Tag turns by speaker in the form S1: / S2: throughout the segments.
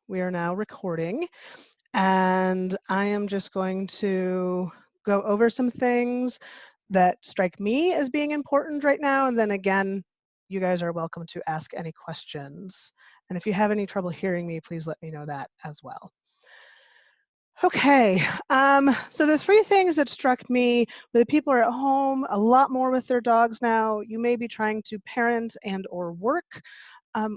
S1: We are now recording, and I am just going to go over some things that strike me as being important right now, and then again, you guys are welcome to ask any questions. And if you have any trouble hearing me, please let me know that as well. Okay, so the three things that struck me were that people are at home a lot more with their dogs now. You may be trying to parent and or work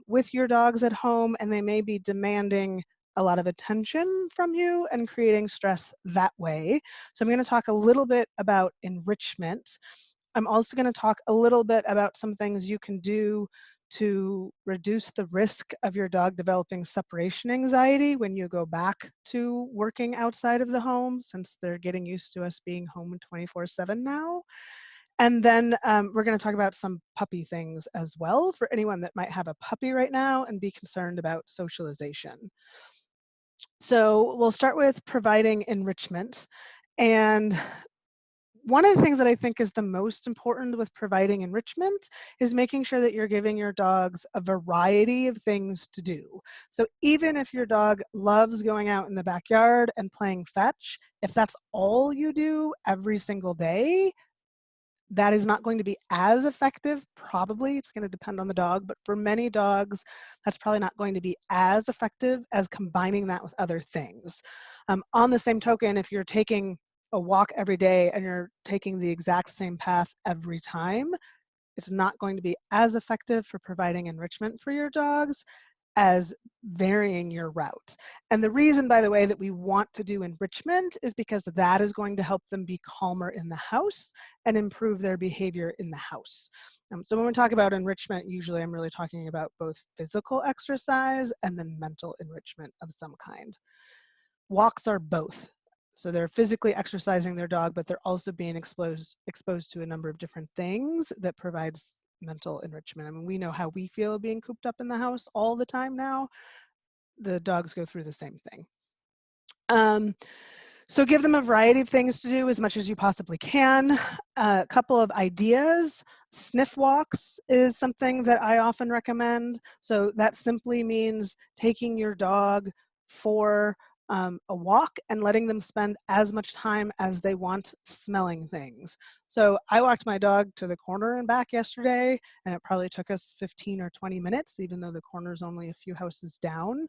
S1: with your dogs at home, and they may be demanding a lot of attention from you and creating stress that way. So I'm going to talk a little bit about enrichment. I'm also going to talk a little bit about some things you can do to reduce the risk of your dog developing separation anxiety when you go back to working outside of the home, since they're getting used to us being home 24/7 now. And then we're going to talk about some puppy things as well for anyone that might have a puppy right now and be concerned about socialization. So we'll start with providing enrichment. And one of the things that I think is the most important with providing enrichment is making sure that you're giving your dogs a variety of things to do. So even if your dog loves going out in the backyard and playing fetch, if that's all you do every single day, that is not going to be as effective. Probably it's going to depend on the dog, but for many dogs, that's probably not going to be as effective as combining that with other things. On the same token, if you're taking a walk every day and you're taking the exact same path every time, it's not going to be as effective for providing enrichment for your dogs as varying your route. And the reason, by the way, that we want to do enrichment is because that is going to help them be calmer in the house and improve their behavior in the house. So when we talk about enrichment, usually I'm really talking about both physical exercise and then mental enrichment of some kind. Walks are both. So they're physically exercising their dog, but they're also being exposed to a number of different things that provides mental enrichment. I mean, we know how we feel being cooped up in the house all the time now. The dogs go through the same thing. So give them a variety of things to do as much as you possibly can. A couple of ideas. Sniff walks is something that I often recommend. So that simply means taking your dog for a walk and letting them spend as much time as they want smelling things. So I walked my dog to the corner and back yesterday, and it probably took us 15 or 20 minutes, even though the corner's only a few houses down,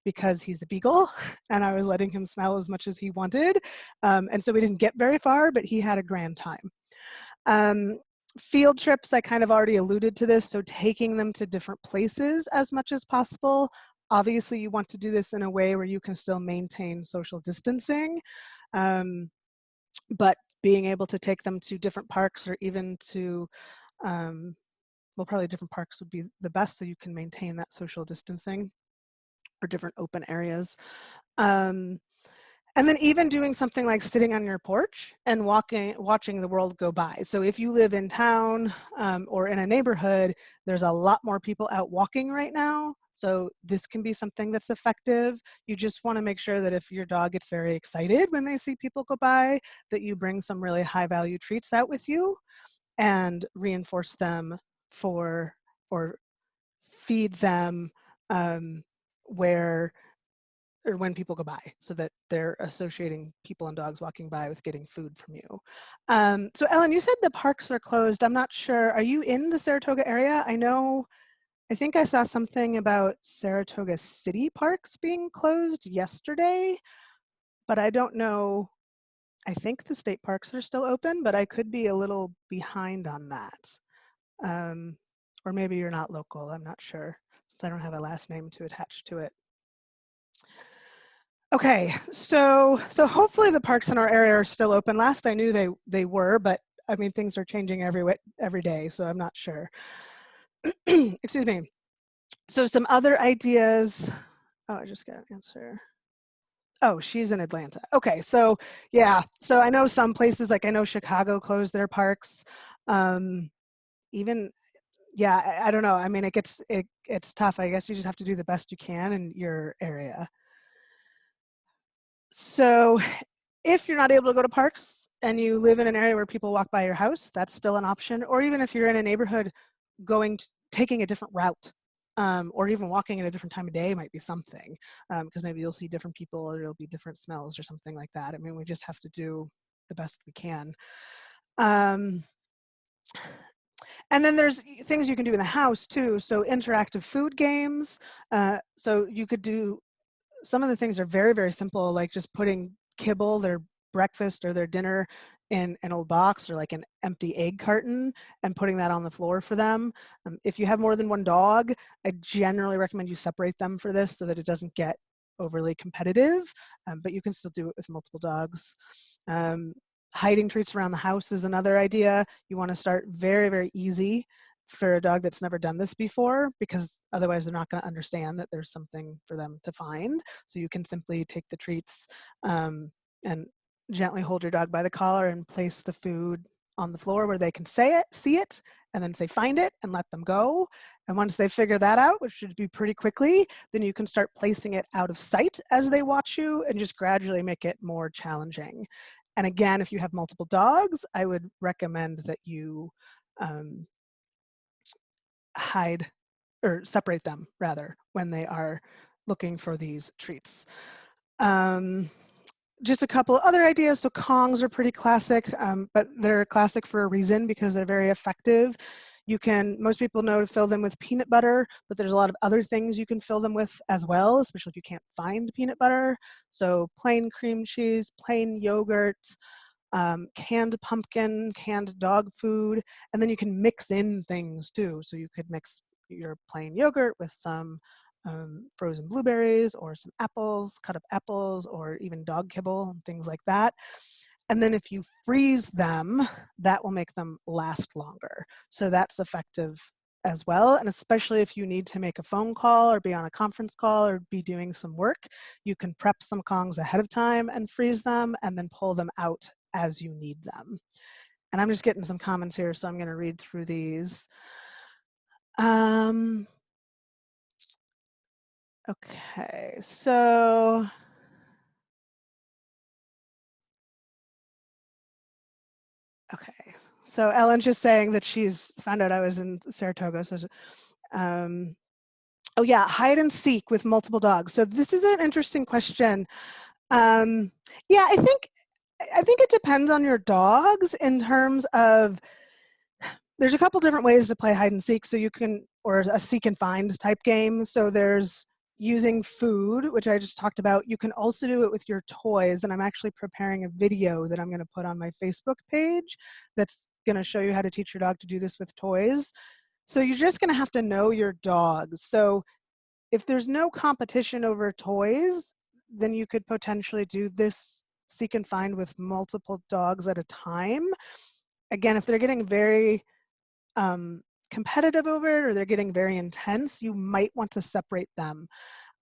S1: because he's a beagle and I was letting him smell as much as he wanted. And so we didn't get very far, but he had a grand time. Field trips, I kind of already alluded to this, so taking them to different places as much as possible. Obviously, you want to do this in a way where you can still maintain social distancing, but being able to take them to different parks or even to, well, probably different parks would be the best so you can maintain that social distancing, or different open areas. And then even doing something like sitting on your porch and watching the world go by. So if you live in town or in a neighborhood, there's a lot more people out walking right now. So this can be something that's effective. You just want to make sure that if your dog gets very excited when they see people go by, that you bring some really high value treats out with you and reinforce them or feed them where or when people go by, so that they're associating people and dogs walking by with getting food from you. So Ellen, you said the parks are closed. I'm not sure, are you in the Saratoga area? I think I saw something about Saratoga City parks being closed yesterday, but I don't know. I think the state parks are still open, but I could be a little behind on that. Or maybe you're not local, I'm not sure, since I don't have a last name to attach to it. Okay, so hopefully the parks in our area are still open. Last I knew they were, but I mean things are changing every day, so I'm not sure. Excuse me. So some other ideas. Oh, I just got an answer. Oh, she's in Atlanta. Okay, so yeah, so I know some places, like I know Chicago closed their parks. Even yeah, I don't know. I mean, it's tough. I guess you just have to do the best you can in your area. So if you're not able to go to parks and you live in an area where people walk by your house, that's still an option. Or even if you're in a neighborhood taking a different route. or even walking at a different time of day might be something, because maybe you'll see different people or there'll be different smells or something like that. I mean, we just have to do the best we can. Um, and then there's things you can do in the house too. So interactive food games. So you could do, some of the things are very, very simple, like just putting kibble, their breakfast or their dinner, in an old box or like an empty egg carton and putting that on the floor for them. If you have more than one dog, I generally recommend you separate them for this so that it doesn't get overly competitive, but you can still do it with multiple dogs. Hiding treats around the house is another idea. You want to start very, very easy for a dog that's never done this before, because otherwise they're not going to understand that there's something for them to find. So you can simply take the treats and gently hold your dog by the collar and place the food on the floor where they can see it, and then say find it and let them go. And once they figure that out, which should be pretty quickly, then you can start placing it out of sight as they watch you and just gradually make it more challenging. And again, if you have multiple dogs, I would recommend that you hide or separate them rather when they are looking for these treats. Just a couple other ideas. So Kongs are pretty classic, but they're classic for a reason because they're very effective. You can, most people know to fill them with peanut butter, but there's a lot of other things you can fill them with as well, especially if you can't find peanut butter. So plain cream cheese, plain yogurt, canned pumpkin, canned dog food, and then you can mix in things too. So you could mix your plain yogurt with some frozen blueberries or some apples, cut up apples, or even dog kibble and things like that. And then if you freeze them, that will make them last longer. So that's effective as well. And especially if you need to make a phone call or be on a conference call or be doing some work, you can prep some Kongs ahead of time and freeze them and then pull them out as you need them. And I'm just getting some comments here, so I'm going to read through these. Okay, so okay, so Ellen's just saying that she's found out I was in Saratoga. So, oh yeah, hide and seek with multiple dogs. So this is an interesting question. Yeah, I think it depends on your dogs in terms of, there's a couple different ways to play hide and seek. So you can, or a seek and find type game. So there's using food, which I just talked about. You can also do it with your toys. And I'm actually preparing a video that I'm going to put on my Facebook page that's going to show you how to teach your dog to do this with toys. So you're just going to have to know your dogs. So if there's no competition over toys, then you could potentially do this seek and find with multiple dogs at a time. Again, if they're getting very competitive over it or they're getting very intense, you might want to separate them.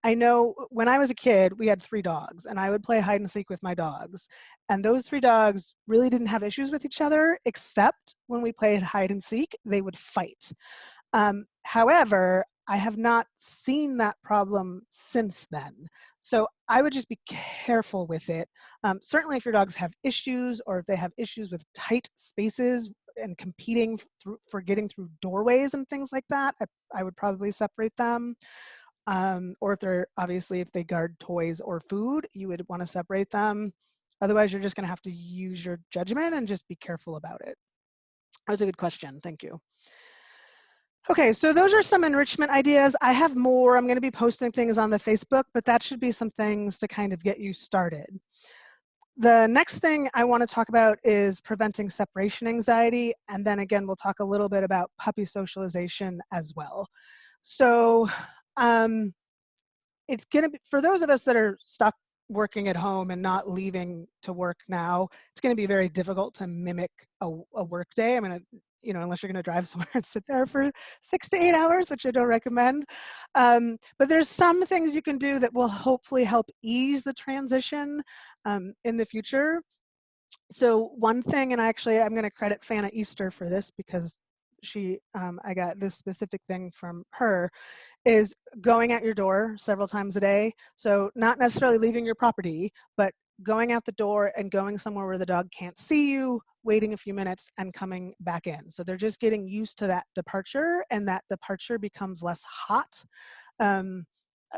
S1: I know when I was a kid, we had 3 dogs and I would play hide and seek with my dogs. And those 3 dogs really didn't have issues with each other, except when we played hide and seek, they would fight. However, I have not seen that problem since then. So I would just be careful with it. Certainly if your dogs have issues or if they have issues with tight spaces and competing for getting through doorways and things like that, I would probably separate them. Or if they're, obviously if they guard toys or food, you would want to separate them. Otherwise, you're just going to have to use your judgment and just be careful about it. That was a good question. Thank you. Okay, so those are some enrichment ideas. I have more. I'm going to be posting things on the Facebook, but that should be some things to kind of get you started. The next thing I want to talk about is preventing separation anxiety. And then again, we'll talk a little bit about puppy socialization as well. So it's going to be, for those of us that are stuck working at home and not leaving to work now, it's going to be very difficult to mimic a work day. I mean, you know, unless you're going to drive somewhere and sit there for 6 to 8 hours, which I don't recommend. But there's some things you can do that will hopefully help ease the transition in the future. So one thing, and actually I'm going to credit Fana Easter for this because I got this specific thing from her, is going out your door several times a day. So not necessarily leaving your property, but going out the door and going somewhere where the dog can't see you, waiting a few minutes and coming back in. So they're just getting used to that departure, and that departure becomes less hot.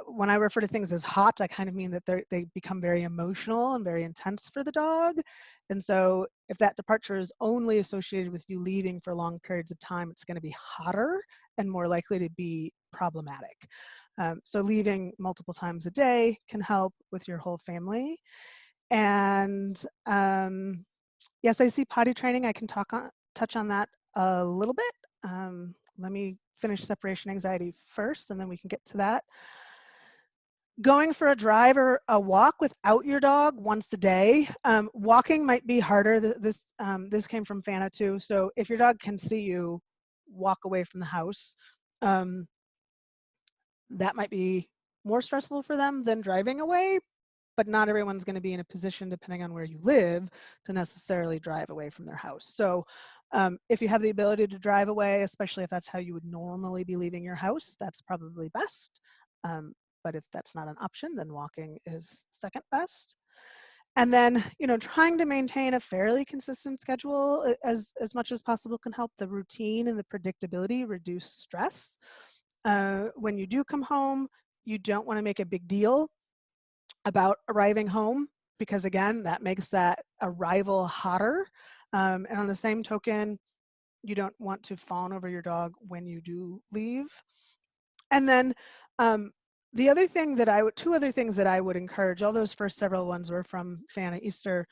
S1: When I refer to things as hot, I kind of mean that they become very emotional and very intense for the dog. And so if that departure is only associated with you leaving for long periods of time, it's going to be hotter and more likely to be problematic. So leaving multiple times a day can help with your whole family. And yes, I see potty training. I can touch on that a little bit. Let me finish separation anxiety first, and then we can get to that. Going for a drive or a walk without your dog once a day. Walking might be harder. This came from Fana too. So if your dog can see you walk away from the house, that might be more stressful for them than driving away, but not everyone's going to be in a position, depending on where you live, to necessarily drive away from their house. So if you have the ability to drive away, especially if that's how you would normally be leaving your house, that's probably best. But if that's not an option, then walking is second best. And then, trying to maintain a fairly consistent schedule as much as possible can help. The routine and the predictability reduce stress. When you do come home, you don't want to make a big deal about arriving home, because again, that makes that arrival hotter. And on the same token, you don't want to fawn over your dog when you do leave. And then two other things that I would encourage, all those first several ones were from Fana Easter.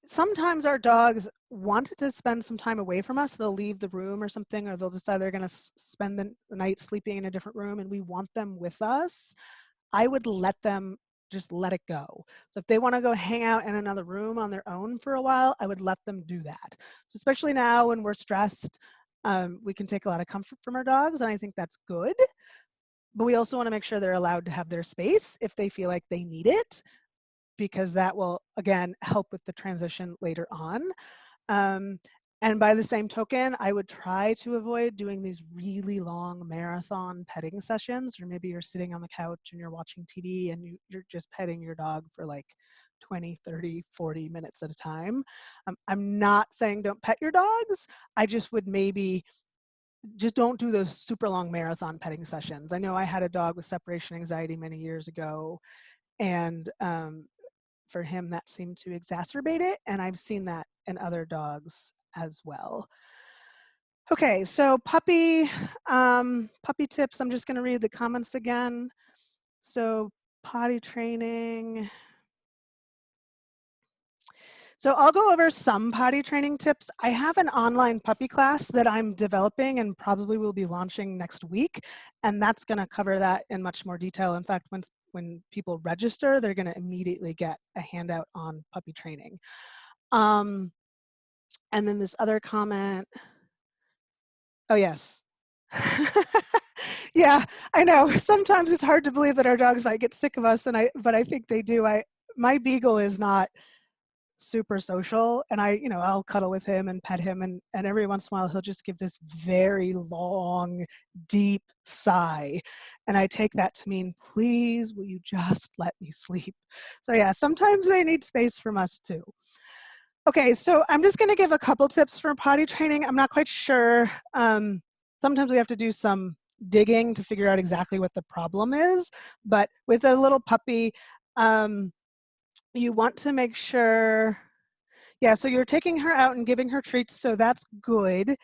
S1: Sometimes our dogs want to spend some time away from us. They'll leave the room or something, or they'll decide they're going to spend the night sleeping in a different room, and we want them with us. I would let them just let it go. So if they want to go hang out in another room on their own for a while, I would let them do that. So especially now when we're stressed, we can take a lot of comfort from our dogs, and I think that's good. But we also want to make sure they're allowed to have their space if they feel like they need it, because that will, again, help with the transition later on. And by the same token, I would try to avoid doing these really long marathon petting sessions, or maybe you're sitting on the couch and you're watching TV and you're just petting your dog for like 20, 30, 40 minutes at a time. I'm not saying don't pet your dogs. I just would maybe just don't do those super long marathon petting sessions. I know I had a dog with separation anxiety many years ago, and for him that seemed to exacerbate it, and I've seen that in other dogs as well. Okay, so puppy tips. I'm just going to read the comments again. So potty training. So I'll go over some potty training tips. I have an online puppy class that I'm developing and probably will be launching next week, and that's going to cover that in much more detail. In fact, when people register, they're going to immediately get a handout on puppy training. And then this other comment. Oh, yes. Yeah, I know. Sometimes it's hard to believe that our dogs might get sick of us, but I think they do. My beagle is not super social, and I'll cuddle with him and pet him, and every once in a while he'll just give this very long, deep sigh, and I take that to mean, please, will you just let me sleep? So yeah, sometimes they need space from us too. Okay, so I'm just going to give a couple tips for potty training. I'm not quite sure. Sometimes we have to do some digging to figure out exactly what the problem is, but with a little puppy, you want to make sure, yeah, so you're taking her out and giving her treats, so that's good.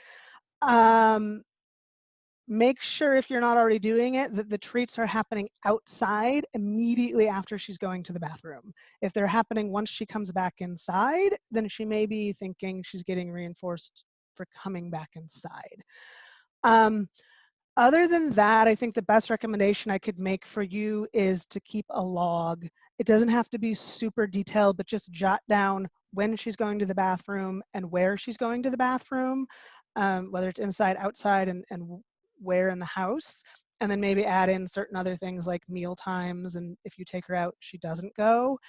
S1: Make sure, if you're not already doing it, that the treats are happening outside immediately after she's going to the bathroom. If they're happening once she comes back inside, then she may be thinking she's getting reinforced for coming back inside. Other than that, I think the best recommendation I could make for you is to keep a log. It doesn't have to be super detailed, but just jot down when she's going to the bathroom and where she's going to the bathroom, whether it's inside, outside, and where in the house. And then maybe add in certain other things like meal times, and if you take her out, she doesn't go.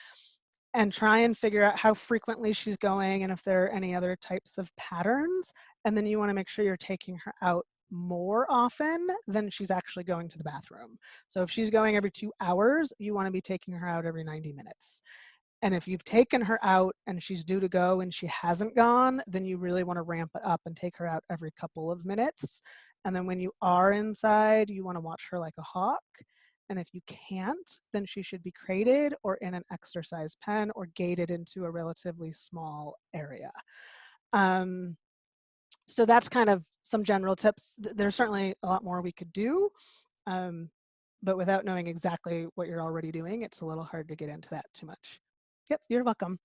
S1: And try and figure out how frequently she's going and if there are any other types of patterns. And then you want to make sure you're taking her out more often than she's actually going to the bathroom. So if she's going every 2 hours, you want to be taking her out every 90 minutes. And if you've taken her out and she's due to go and she hasn't gone, then you really want to ramp it up and take her out every couple of minutes. And then when you are inside, you want to watch her like a hawk. And if you can't, then she should be crated or in an exercise pen or gated into a relatively small area. So that's kind of some general tips. There's certainly a lot more we could do, but without knowing exactly what you're already doing, it's a little hard to get into that too much. Yep, you're welcome.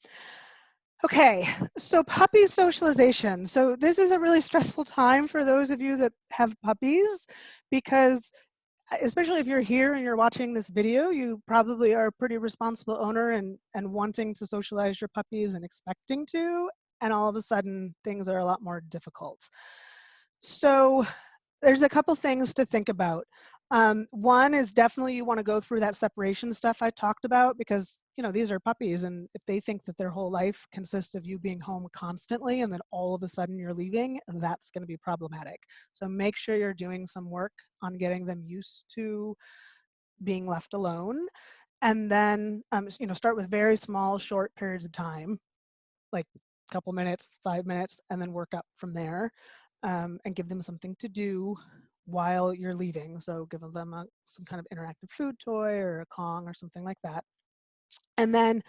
S1: Okay, so puppy socialization. So this is a really stressful time for those of you that have puppies, because especially if you're here and you're watching this video, you probably are a pretty responsible owner and wanting to socialize your puppies and expecting to, and all of a sudden things are a lot more difficult. So there's a couple things to think about. One is definitely you want to go through that separation stuff I talked about, because these are puppies, and if they think that their whole life consists of you being home constantly and then all of a sudden you're leaving, that's going to be problematic. So make sure you're doing some work on getting them used to being left alone, and then start with very small, short periods of time, like a couple minutes, 5 minutes, and then work up from there, and give them something to do while you're leaving. So give them some kind of interactive food toy or a Kong or something like that. And then,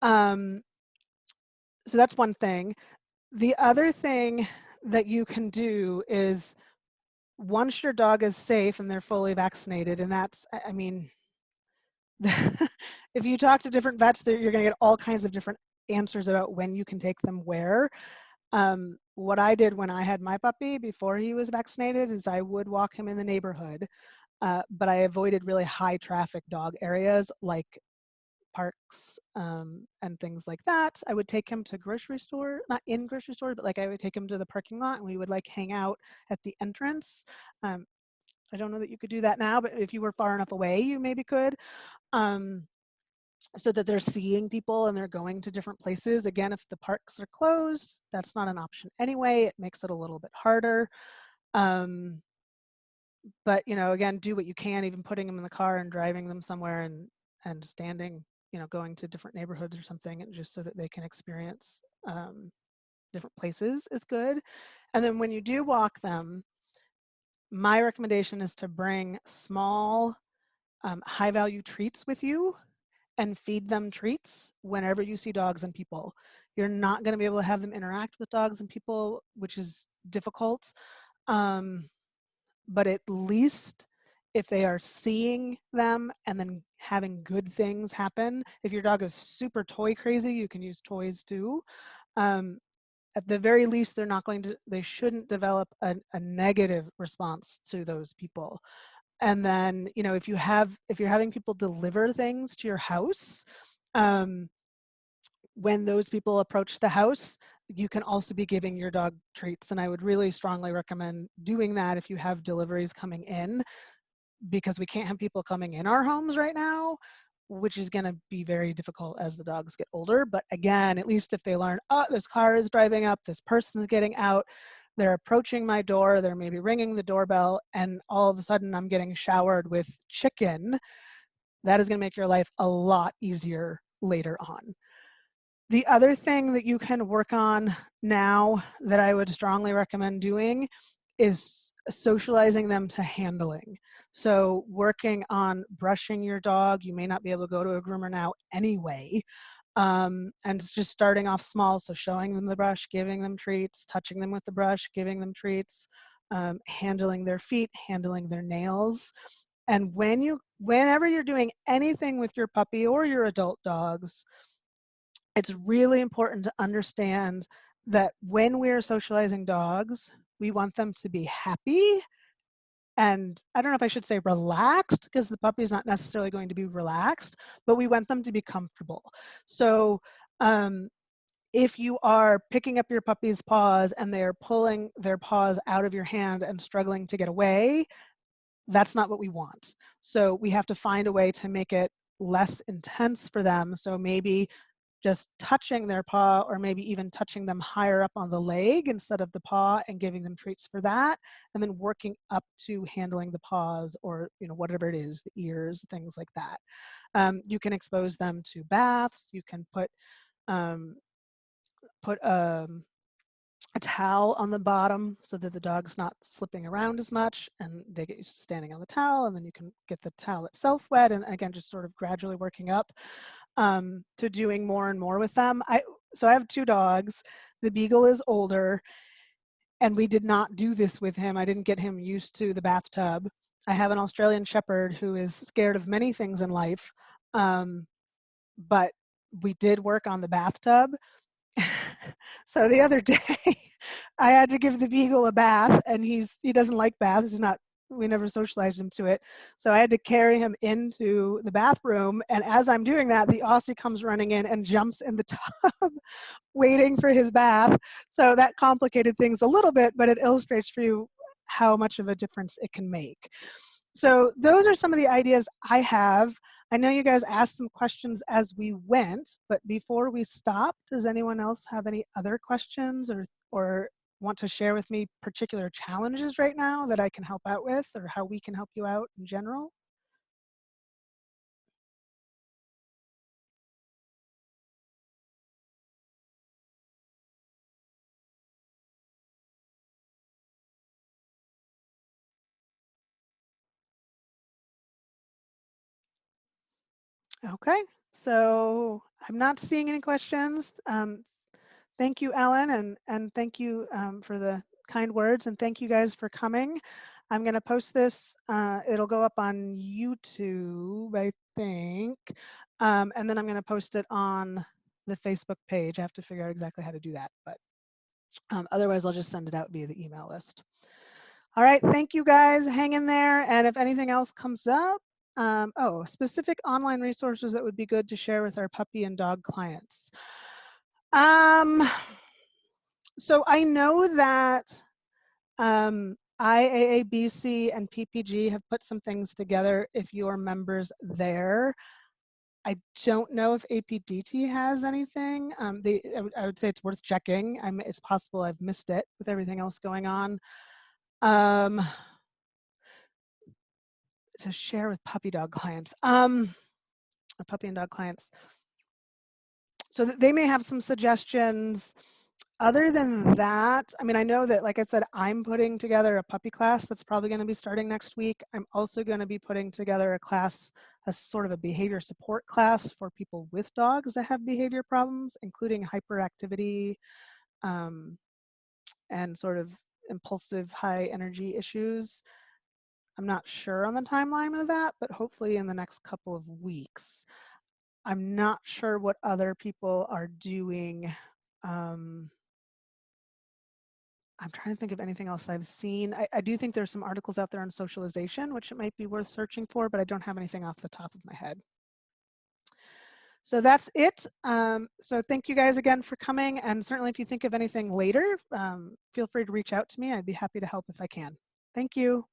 S1: so that's one thing. The other thing that you can do is, once your dog is safe and they're fully vaccinated, and that's, I mean, if you talk to different vets, you're going to get all kinds of different answers about when you can take them where. What I did when I had my puppy before he was vaccinated is I would walk him in the neighborhood, but I avoided really high traffic dog areas like parks, and things like that. I would take him to grocery store, not in grocery stores, but like I would take him to the parking lot and we would like hang out at the entrance. I don't know that you could do that now, but if you were far enough away, you maybe could. So that they're seeing people and they're going to different places. Again, if the parks are closed, that's not an option anyway. It makes it a little bit harder. But again, do what you can, even putting them in the car and driving them somewhere and standing, going to different neighborhoods or something, and just so that they can experience different places is good. And then when you do walk them, my recommendation is to bring small, high value treats with you and feed them treats whenever you see dogs and people. You're not going to be able to have them interact with dogs and people, which is difficult. But at least if they are seeing them and then having good things happen, if your dog is super toy crazy, you can use toys too. At the very least, they shouldn't develop a negative response to those people. And then, if you're having people deliver things to your house, when those people approach the house, you can also be giving your dog treats. And I would really strongly recommend doing that if you have deliveries coming in, because we can't have people coming in our homes right now, which is going to be very difficult as the dogs get older. But again, at least if they learn, oh, this car is driving up, this person is getting out, they're approaching my door, they're maybe ringing the doorbell, and all of a sudden I'm getting showered with chicken, that is going to make your life a lot easier later on. The other thing that you can work on now that I would strongly recommend doing is socializing them to handling. So working on brushing your dog. You may not be able to go to a groomer now anyway. And it's just starting off small. So showing them the brush, giving them treats, touching them with the brush, giving them treats, handling their feet, handling their nails. And whenever you're doing anything with your puppy or your adult dogs, it's really important to understand that when we're socializing dogs, we want them to be happy. And I don't know if I should say relaxed, because the puppy is not necessarily going to be relaxed, but we want them to be comfortable. So if you are picking up your puppy's paws and they're pulling their paws out of your hand and struggling to get away, that's not what we want. So we have to find a way to make it less intense for them. So maybe just touching their paw, or maybe even touching them higher up on the leg instead of the paw, and giving them treats for that, and then working up to handling the paws, or whatever it is, the ears, things like that. You can expose them to baths. You can put a towel on the bottom so that the dog's not slipping around as much, and they get used to standing on the towel, and then you can get the towel itself wet, and again, just sort of gradually working up to doing more and more with them. So I have 2 dogs. The Beagle is older, and we did not do this with him. I didn't get him used to the bathtub. I have an Australian Shepherd who is scared of many things in life, but we did work on the bathtub. So the other day, I had to give the Beagle a bath, and he doesn't like baths. We never socialized him to it. So I had to carry him into the bathroom, and as I'm doing that, the Aussie comes running in and jumps in the tub, waiting for his bath. So that complicated things a little bit, but it illustrates for you how much of a difference it can make. So those are some of the ideas I have. I know you guys asked some questions as we went, but before we stop, does anyone else have any other questions, or want to share with me particular challenges right now that I can help out with, or how we can help you out in general? Okay, so I'm not seeing any questions. Thank you, Ellen, and thank you for the kind words, and thank you guys for coming. I'm going to post this. It'll go up on YouTube, I think, and then I'm going to post it on the Facebook page. I have to figure out exactly how to do that, but otherwise I'll just send it out via the email list. All right, thank you guys. Hang in there, and if anything else comes up, specific online resources that would be good to share with our puppy and dog clients. So I know that IAABC and PPG have put some things together if you're members there. I don't know if APDT has anything. I would say it's worth checking. It's possible I've missed it with everything else going on. To share with puppy dog clients, puppy and dog clients. So they may have some suggestions. Other than that, I mean, I know that, like I said, I'm putting together a puppy class that's probably going to be starting next week. I'm also going to be putting together a class, a sort of a behavior support class for people with dogs that have behavior problems, including hyperactivity and sort of impulsive high energy issues. I'm not sure on the timeline of that, but hopefully in the next couple of weeks. I'm not sure what other people are doing. I'm trying to think of anything else I've seen. I do think there's some articles out there on socialization, which it might be worth searching for, but I don't have anything off the top of my head. So that's it. So thank you guys again for coming. And certainly if you think of anything later, feel free to reach out to me. I'd be happy to help if I can. Thank you.